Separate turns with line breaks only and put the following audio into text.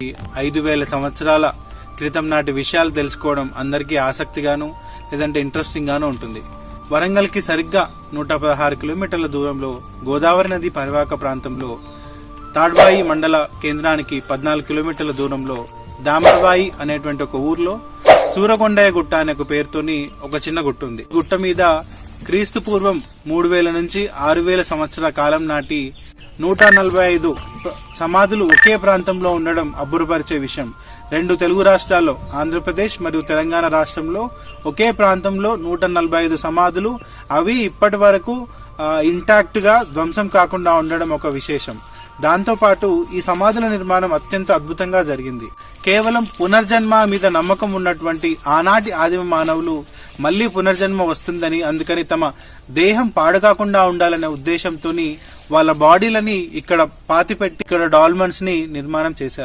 5000 సంవత్సరాల క్రితం నాటి విషయాలు తెలుసుకోవడం అందరికీ ఆసక్తిగాను లేదంటే ఇంట్రెస్టింగ్ గాను ఉంటుంది. వరంగల్కి సరిగ్గా 116 కిలోమీటర్ల దూరంలో గోదావరి నది పరివాహక ప్రాంతంలో తాడ్వాయి మండల కేంద్రానికి 14 కిలోమీటర్ల దూరంలో దామర్వాయి అనేటువంటి ఒక ఊర్లో సూరకొండయ్య గుట్ట అనే ఒక పేరుతోని ఒక చిన్న గుట్ట ఉంది. గుట్ట మీద క్రీస్తు పూర్వం 3000 నుంచి 6000 సంవత్సరాల కాలం నాటి 145 సమాధులు ఒకే ప్రాంతంలో ఉండడం అబ్బురపరిచే విషయం. 2 తెలుగు రాష్ట్రాల్లో ఆంధ్రప్రదేశ్ మరియు తెలంగాణ రాష్ట్రంలో ఒకే ప్రాంతంలో 145 సమాధులు, అవి ఇప్పటి వరకు ఇంటాక్ట్ గా ధ్వంసం కాకుండా ఉండడం ఒక విశేషం. దాంతోపాటు ఈ సమాధుల నిర్మాణం అత్యంత అద్భుతంగా జరిగింది. కేవలం పునర్జన్మ మీద నమ్మకం ఉన్నటువంటి ఆనాటి ఆదిమ మానవులు మళ్లీ పునర్జన్మ వస్తుందని, అందుకని తమ దేహం పాడుకాకుండా ఉండాలనే ఉద్దేశంతో వాళ్ళ బాడీలని ఇక్కడ పాతిపెట్టి ఇక్కడ డాల్మన్స్ ని నిర్మాణం చేశారు.